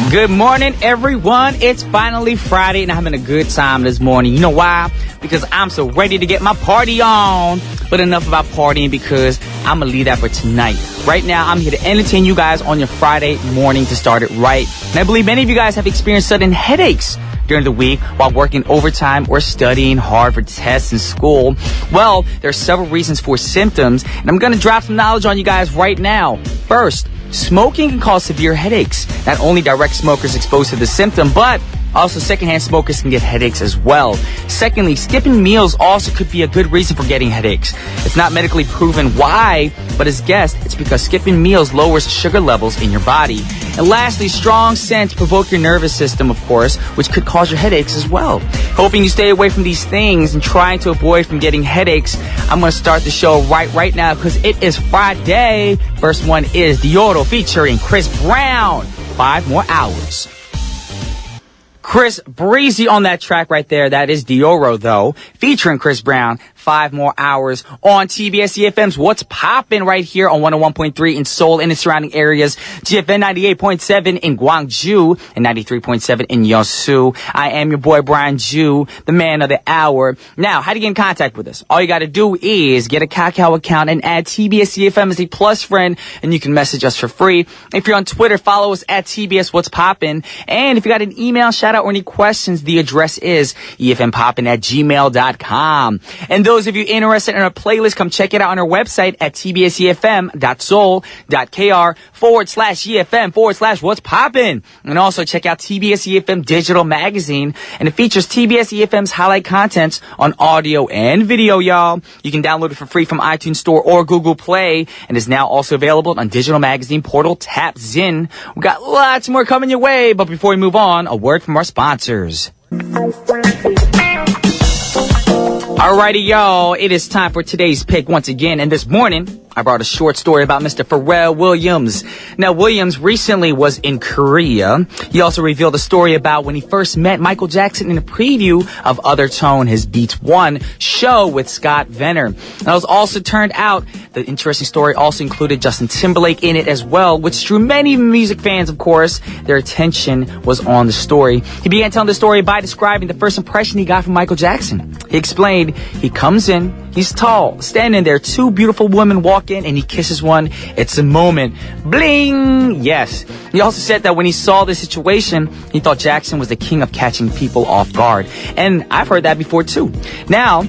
Good morning, everyone. It's finally Friday, and I'm having a good time this morning. You know why? Because I'm so ready to get my party on. But enough about partying, because I'm going to leave that for tonight. Right now, I'm here to entertain you guys on your Friday morning to start it right. And I believe many of you guys have experienced sudden headaches during the week while working overtime or studying hard for tests in school. Well, there are several reasons for symptoms, and I'm going to drop some knowledge on you guys right now. First, smoking can cause severe headaches. Not only direct smokers exposed to the symptom, but also secondhand smokers can get headaches as well. Secondly, skipping meals also could be a good reason for getting headaches. It's not medically proven why, but as guessed, it's because skipping meals lowers sugar levels in your body. And lastly, strong scents provoke your nervous system, of course, which could cause your headaches as well. Hoping you stay away from these things and trying to avoid from getting headaches, I'm going to start the show right now because it is Friday. First one is Dioro featuring Chris Brown. 5 more hours. Chris Breezy on that track right there. That is Dioro, though, featuring Chris Brown. 5 more hours on TBS EFM's What's Poppin' right here on 101.3 in Seoul and its surrounding areas, GFN 98.7 in Gwangju and 93.7 in Yeosu. I am your boy Brian Ju, the man of the hour. Now, how do you get in contact with us? All you got to do is get a Kakao account and add TBS EFM as a plus friend, and you can message us for free. If you're on Twitter, follow us at TBS What's Poppin'. And if you got an email, shout out, or any questions, the address is efmpoppin@gmail.com. And those of you interested in our playlist, come check it out on our website at tbsefm.soul.kr/EFM/What's Poppin'. And also check out TBS EFM Digital Magazine, and it features TBS EFM's highlight contents on audio and video, y'all. You can download it for free from iTunes Store or Google Play, and is now also available on Digital Magazine portal Tap Zin. We got lots more coming your way, but before we move on, a word from our sponsors. Alrighty, y'all, it is time for today's pick once again, and this morning, I brought a short story about Mr. Pharrell Williams. Now, Williams recently was in Korea. He also revealed a story about when he first met Michael Jackson in a preview of Other Tone, his Beats One show with Scott Venner. And it was also turned out, the interesting story also included Justin Timberlake in it as well, which drew many music fans, of course. Their attention was on the story. He began telling the story by describing the first impression he got from Michael Jackson. He explained, he comes in, he's tall, standing there, 2 beautiful women walk in, and he kisses one. It's a moment. Bling! Yes. He also said that when he saw the situation, he thought Jackson was the king of catching people off guard. And I've heard that before too. Now,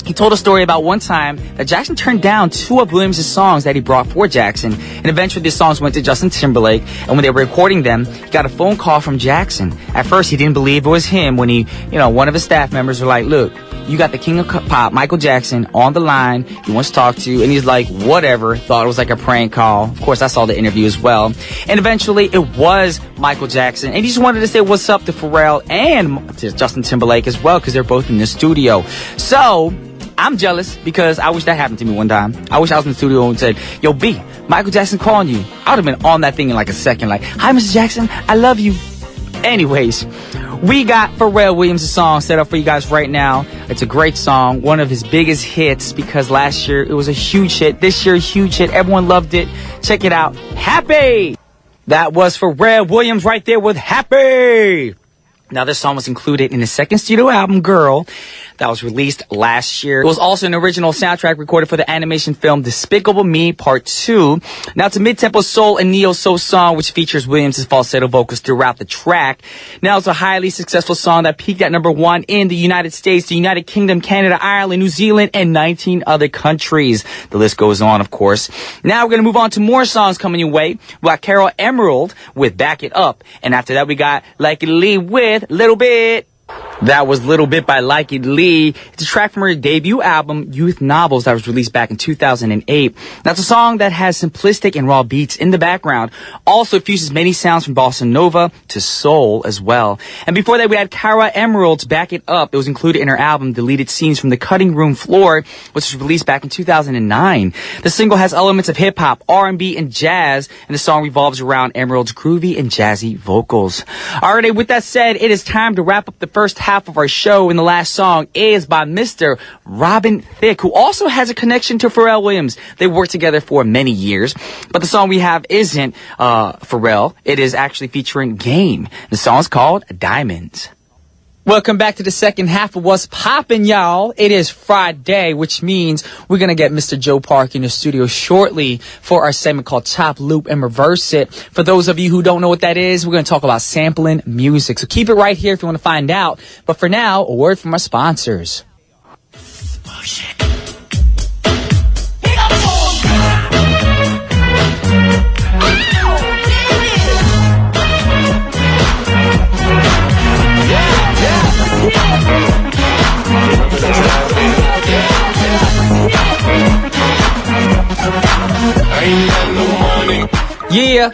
he told a story about one time that Jackson turned down 2 of Williams' songs that he brought for Jackson, and eventually the songs went to Justin Timberlake, and when they were recording them, he got a phone call from Jackson. At first, he didn't believe it was him when one of his staff members were like, look, you got the king of pop, Michael Jackson, on the line. He wants to talk to you. And he's like, whatever. Thought it was like a prank call. Of course, I saw the interview as well. And eventually, it was Michael Jackson. And he just wanted to say what's up to Pharrell and to Justin Timberlake as well, because they're both in the studio. So, I'm jealous because I wish that happened to me one time. I wish I was in the studio and said, yo, B, Michael Jackson calling you. I would have been on that thing in like a second. Like, hi, Mr. Jackson. I love you. Anyways, we got Pharrell Williams' song set up for you guys right now. It's a great song, one of his biggest hits, because last year it was a huge hit. This year, huge hit. Everyone loved it. Check it out. Happy! That was Pharrell Williams right there with Happy! Now, this song was included in his second studio album, Girl, that was released last year. It was also an original soundtrack recorded for the animation film Despicable Me Part 2. Now, it's a mid-tempo soul and neo-soul song which features Williams' falsetto vocals throughout the track. Now, it's a highly successful song that peaked at #1 in the United States, the United Kingdom, Canada, Ireland, New Zealand, and 19 other countries. The list goes on, of course. Now, we're going to move on to more songs coming your way. We got Carol Emerald with Back It Up. And after that, we got Like It Lee with Little Bit. That was Little Bit by Like It Lee. It's a track from her debut album, Youth Novels, that was released back in 2008. That's a song that has simplistic and raw beats in the background. Also fuses many sounds from bossa nova to soul as well. And before that, we had Cara Emerald's Back It Up. It was included in her album, Deleted Scenes from the Cutting Room Floor, which was released back in 2009. The single has elements of hip-hop, R&B, and jazz, and the song revolves around Emerald's groovy and jazzy vocals. Alright, with that said, it is time to wrap up the first half of our show. And the last song is by Mr. Robin Thicke, who also has a connection to Pharrell Williams. They worked together for many years. But the song we have isn't Pharrell. It is actually featuring Game. The song's called Diamonds. Welcome back to the second half of What's Poppin', y'all. It is Friday, which means we're going to get Mr. Joe Park in the studio shortly for our segment called Chop, Loop, and Reverse It. For those of you who don't know what that is, we're going to talk about sampling music. So keep it right here if you want to find out. But for now, a word from our sponsors. Yeah,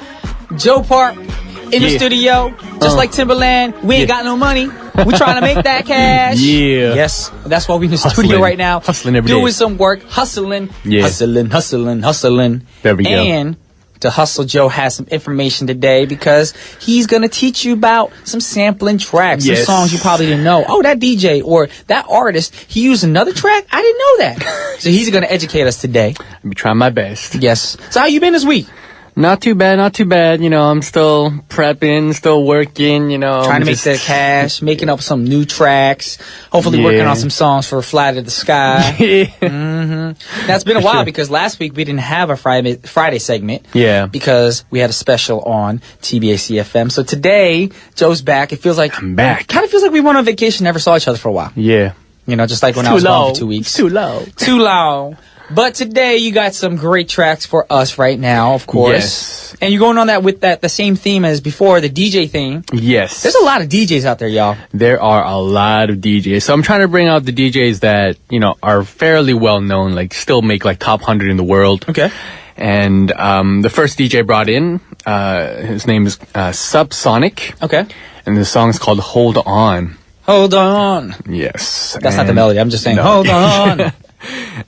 Joe Park in the studio, just like Timberland. We ain't got no money. We trying to make that cash. Yeah. Yes, that's why we in the studio right now. Hustling every day. Doing some work, hustling, Yeah. hustling. There we go. And to hustle, Joe has some information today because he's going to teach you about some sampling tracks, Yes. some songs you probably didn't know. Oh, that DJ or that artist, he used another track? I didn't know that. So he's going to educate us today. I'll be trying my best. Yes. So how you been this week? Not too bad. You know, I'm still prepping, still working, you know. Trying to make the cash, making up some new tracks, hopefully Yeah. working on some songs for Fly to the Sky. Yeah. That's been a while Sure. because last week we didn't have a Friday segment. Yeah. Because we had a special on TBS EFM. So today, Joe's back. It feels like I'm back. Kind of feels like we went on vacation, never saw each other for a while. Yeah. You know, just like when I Too was gone low. for 2 weeks. Too low. Too long. But today you got some great tracks for us right now, of course. Yes. And you're going on that with the same theme as before, the DJ theme. Yes. There's a lot of DJs out there, y'all. There are a lot of DJs. So I'm trying to bring out the DJs that, you know, are fairly well known, like still make like top 100 in the world. Okay. And the first DJ brought in, his name is Subsonic. Okay. And the song's called Hold On. Hold on. Yes. That's not the And- melody. I'm just saying, No. hold on.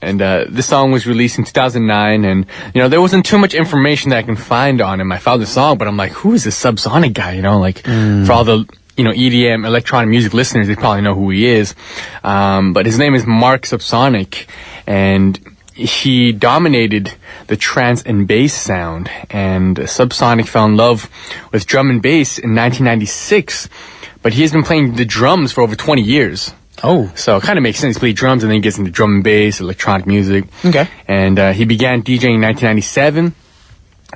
And this song was released in 2009, and you know there wasn't too much information that I can find on him. I found the song, but I'm like, who is this Subsonic guy? You know, like for all the EDM electronic music listeners, they probably know who he is. But his name is Mark Subsonic, and he dominated the trance and bass sound. And Subsonic fell in love with drum and bass in 1996, but he has been playing the drums for over 20 years. Oh. So it kind of makes sense. He played drums and then he gets into drum and bass, electronic music. Okay. And he began DJing in 1997.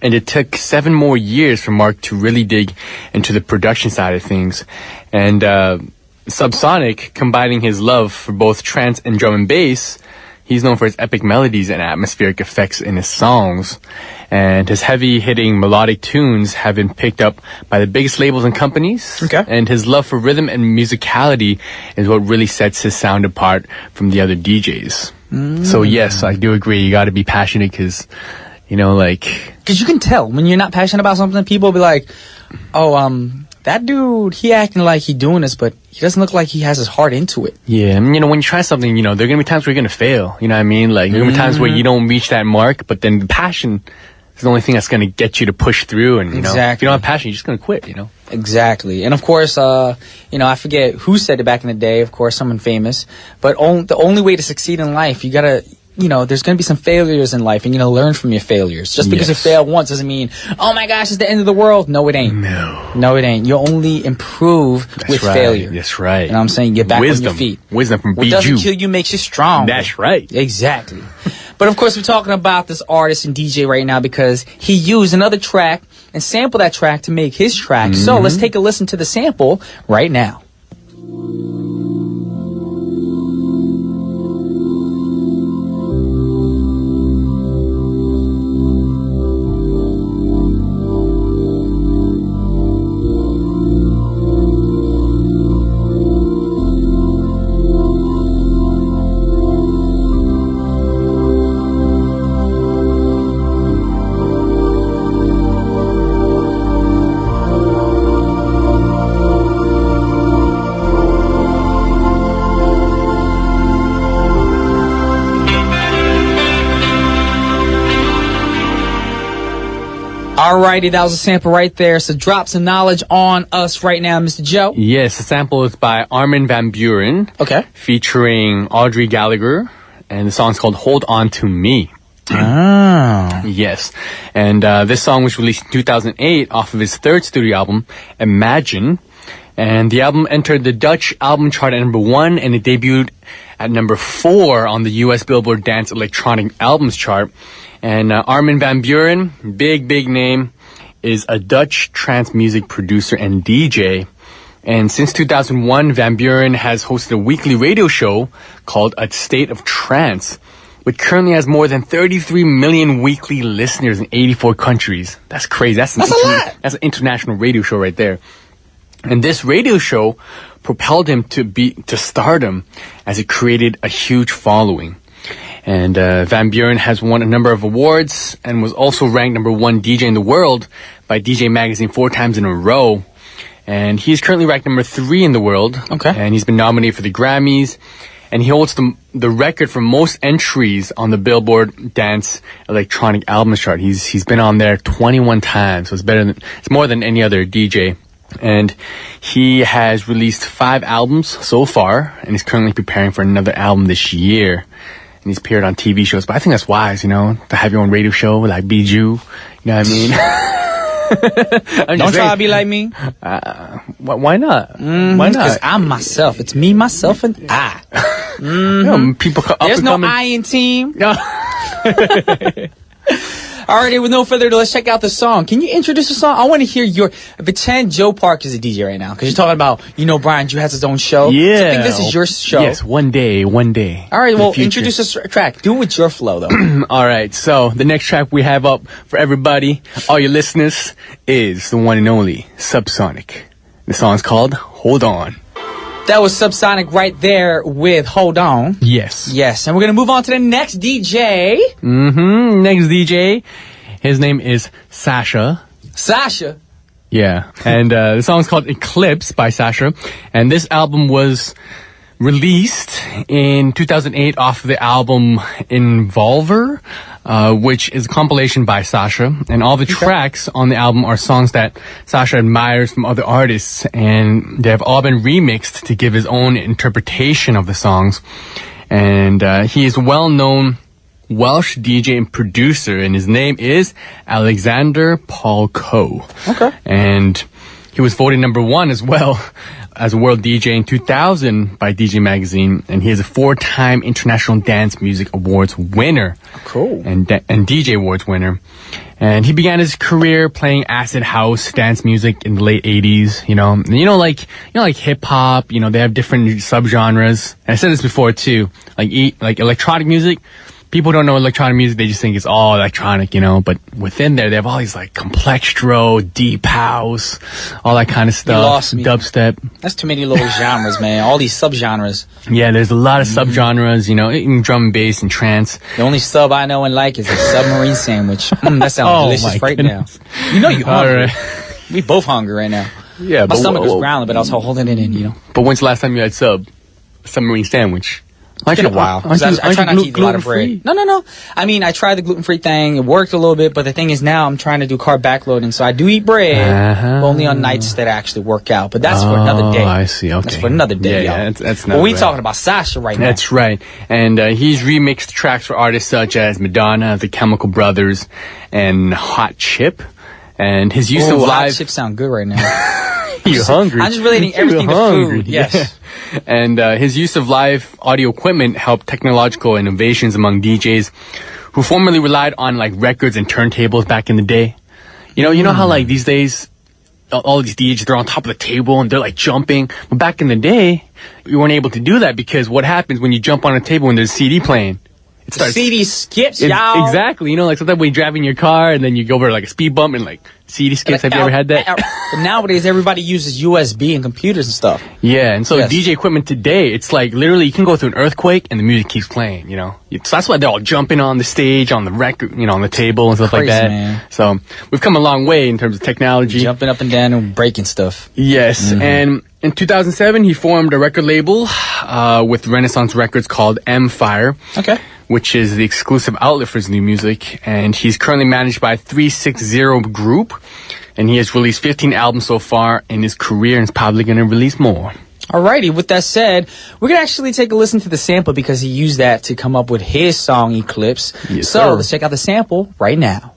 And it took 7 more years for Mark to really dig into the production side of things. And Subsonic, combining his love for both trance and drum and bass, he's known for his epic melodies and atmospheric effects in his songs. And his heavy-hitting melodic tunes have been picked up by the biggest labels and companies. Okay. And his love for rhythm and musicality is what really sets his sound apart from the other DJs. So yes, I do agree. You got to be passionate because, you know, like... Because you can tell when you're not passionate about something, people be like, oh, that dude, he acting like he doing this, but he doesn't look like he has his heart into it. Yeah, and you know, when you try something, you know, there are going to be times where you're going to fail. You know what I mean? Like, there are going to be times where you don't reach that mark, but then the passion is the only thing that's going to get you to push through. And, you know, if Exactly. you don't have passion, you're just going to quit, you know? Exactly. And of course, you know, I forget who said it back in the day, of course, someone famous, but the only way to succeed in life, you gotta, you know, there's going to be some failures in life and you're going to learn from your failures. Just because Yes. you fail once doesn't mean, oh my gosh, it's the end of the world. No, it ain't. No, it ain't. You'll only improve with right. failure. That's right. You know what I'm saying? Get back Wisdom. on your feet. Wisdom from What doesn't Bijou. kill you makes you strong. That's right. Exactly. But of course, we're talking about this artist and DJ right now because he used another track and sampled that track to make his track. So let's take a listen to the sample right now. Alrighty, that was a sample right there. So drop some knowledge on us right now, Mr. Joe. Yes, the sample is by Armin van Buuren. Okay. Featuring Audrey Gallagher. And the song's called Hold On To Me. Ah. Yes. And this song was released in 2008 off of his third studio album, Imagine. And the album entered the Dutch album chart at number 1, and it debuted at number 4 on the US Billboard Dance Electronic Albums chart. And Armin van Buuren, big name, is a Dutch trance music producer and DJ. And since 2001, Van Buuren has hosted a weekly radio show called A State of Trance, which currently has more than 33 million weekly listeners in 84 countries. That's crazy. That's a lot. That's an international radio show right there. And this radio show propelled him to stardom as it created a huge following. And Van Buuren has won a number of awards and was also ranked number 1 DJ in the world by DJ Magazine 4 times in a row. And he's currently ranked number 3 in the world. Okay. And he's been nominated for the Grammys. And he holds the record for most entries on the Billboard Dance Electronic Albums chart. He's been on there 21 times. So it's more than any other DJ. And he has released 5 albums so far, and he's currently preparing for another album this year. And he's appeared on TV shows. But I think that's wise, to have your own radio show like Bijou. You know what I mean? Don't try to be like me. Why not? Why not? Because I'm myself. It's me, myself, and I. People There's no I in team. Alrighty, with no further ado, let's check out the song. Can you introduce the song? I want to hear pretend Joe Park is a DJ right now. Because you're talking about, Brian Drew has his own show. Yeah. So I think this is your show. Yes, one day. Alright, well, introduce this track. Do it with your flow, though. Alright, so the next track we have up for everybody, all your listeners, is the one and only Subsonic. The song's called Hold On. That was Subsonic right there with Hold On. Yes. Yes, and we're going to move on to the next DJ. Next DJ, his name is Sasha. Sasha? Yeah, and the song's called Eclipse by Sasha. And this album was released in 2008 off the album Involver, which is a compilation by Sasha. And all the tracks on the album are songs that Sasha admires from other artists, and they have all been remixed to give his own interpretation of the songs. And he is a well-known Welsh DJ and producer, and his name is Alexander Paul Coe. Okay. And he was voted number 1 as well as a world DJ in 2000 by DJ Magazine, and he is a 4-time International Dance Music Awards winner. Cool. And DJ Awards winner. And he began his career playing acid house dance music in the late 80s, like hip hop, they have different subgenres. And I said this before too, like electronic music. People don't know electronic music, they just think it's all electronic, but within there, they have all these complextro, deep house, all that kind of stuff. You lost me. Dubstep. That's too many little genres, man. All these subgenres. Yeah, there's a lot of subgenres, in drum and bass and trance. The only sub I know and like is a submarine sandwich. That sounds delicious right goodness. now. You hungry. All right. We both hungry right now. Yeah, My stomach was growling, but I was holding it in, But when's the last time you had submarine sandwich? It's been a while. I try not to eat a lot of bread. No. I mean, I tried the gluten-free thing. It worked a little bit, but the thing is now I'm trying to do carb backloading, so I do eat bread, but only on nights that actually work out. But that's for another day. I see. Okay. That's for another day, y'all. Yeah, that's not. But we talking about Sasha right now. That's right. And he's remixed tracks for artists such as Madonna, The Chemical Brothers, and Hot Chip. And his use of live... Hot Chip sound good right now. You're hungry. I'm just relating everything to food. Yes. Yeah. And his use of live audio equipment helped technological innovations among DJs who formerly relied on records and turntables back in the day. You know how these days all these DJs, they're on top of the table and they're jumping. But back in the day, you weren't able to do that because what happens when you jump on a table when there's a CD playing? It starts, CD skips, y'all. Exactly. Sometimes when you're driving your car and then you go over a speed bump and CD skips. Have you ever had that? But nowadays, everybody uses USB and computers and stuff. Yeah, and so DJ equipment today, it's literally you can go through an earthquake and the music keeps playing, So that's why they're all jumping on the stage, on the record, on the table and stuff like that. Man. So we've come a long way in terms of technology. Jumping up and down and breaking stuff. Yes, and In 2007, he formed a record label with Renaissance Records called M-Fire. Okay. Which is the exclusive outlet for his new music. And he's currently managed by 360 Group. And he has released 15 albums so far in his career and is probably going to release more. Alrighty, with that said, we're going to actually take a listen to the sample because he used that to come up with his song Eclipse. Yes, so sir. let's check out the sample right now.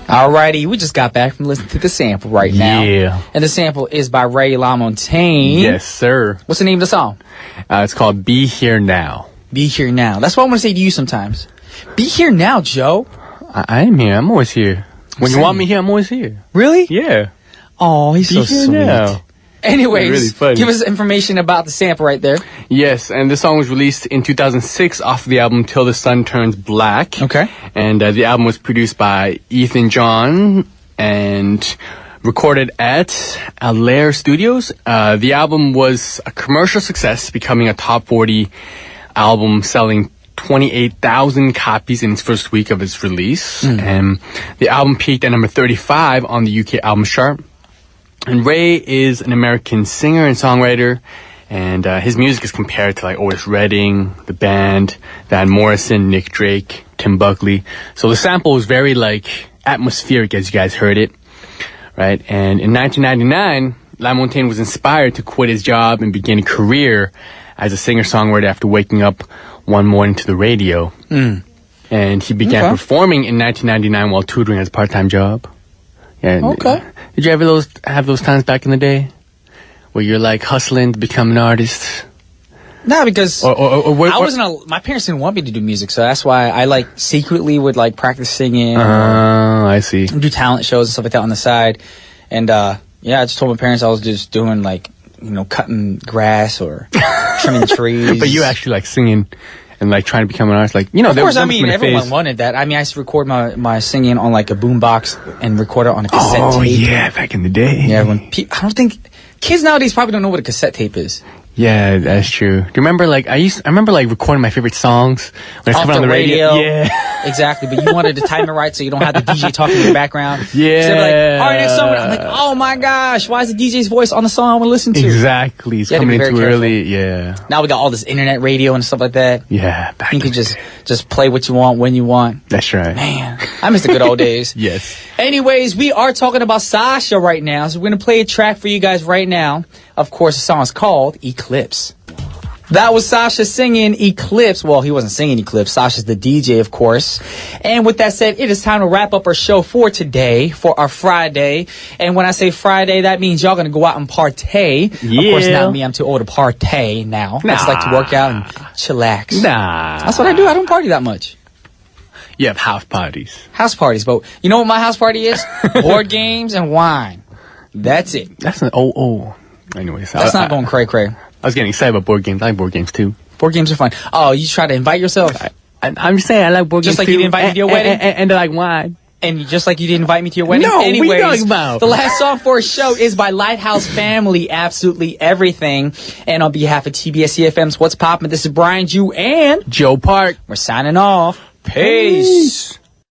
Alrighty, we just got back from listening to the sample right now. Yeah. And the sample is by Ray LaMontagne. Yes, sir. What's the name of the song? It's called Be Here Now. Be Here Now. That's what I want to say to you sometimes. Be here now, Joe. I am here. I'm always here. When you want me here, I'm always here. Really? Yeah. Oh, he's so Be here sweet. now. Anyways, Really funny. give us information about the sample right there. Yes, and this song was released in 2006 off the album Till the Sun Turns Black. Okay. And the album was produced by Ethan John and recorded at Allaire Studios. The album was a commercial success, becoming a top 40 album, selling 28,000 copies in its first week of its release. And the album peaked at number 35 on the UK albums chart. And Ray is an American singer and songwriter, and his music is compared to like Otis Redding, the band, Van Morrison, Nick Drake, Tim Buckley. So the sample is very like atmospheric, as you guys heard it, right? And in 1999, LaMontagne was inspired to quit his job and begin a career as a singer-songwriter after waking up one morning to the radio. And he began performing in 1999 while tutoring as a part-time job. Yeah. Okay. Did you ever have those times back in the day where you're like hustling to become an artist? No, because Or I wasn't. My parents didn't want me to do music, so that's why I like secretly would like practice singing, I see. do talent shows and stuff like that on the side. And yeah, I just told my parents I was just doing like cutting grass or trimming trees. But you actually like singing and like trying to become an artist, like of course. I mean, everyone wanted that. I mean, I used to record my singing on like a boombox and record it on a cassette tape. Oh yeah, back in the day. Yeah, I don't think kids nowadays probably don't know what a cassette tape is. Yeah, that's true. Do you remember like I remember like recording my favorite songs when I was coming on the radio. Yeah, exactly. But you wanted to time it right so you don't have the DJ talking in the background. Yeah. So they'd be like, all right, next song. I'm like, oh my gosh, why is the DJ's voice on the song I want to listen to? Exactly. It's coming in too early. Yeah. Now we got all this internet radio and stuff like that. Yeah. You can just play what you want when you want. That's right. Man, I miss the good old days. Yes. Anyways, we are talking about Sasha right now, so we're going to play a track for you guys right now. Of course, the song is called Eclipse. That was Sasha singing Eclipse. Well, he wasn't singing Eclipse. Sasha's the DJ, of course. And with that said, it is time to wrap up our show for today, for our Friday. And when I say Friday, that means y'all going to go out and partay. Yeah. Of course, not me. I'm too old to partay now. I just like to work out and chillax. Nah. That's what I do. I don't party that much. You have house parties. House parties, but you know what my house party is? Board games and wine. That's it. That's an Anyways, That's not going cray-cray. I was getting excited about board games. I like board games too. Board games are fun. Oh, you try to invite yourself? I'm just saying I like board games Just like too. you didn't invite me to your wedding? And I like wine. And just like you didn't invite me to your wedding? No, anyways, what are you talking about? The last song for our show is by Lighthouse Family, Absolutely Everything. And on behalf of TBS EFM's What's Poppin', this is Brian Jew and Joe Park. we're signing off. Peace.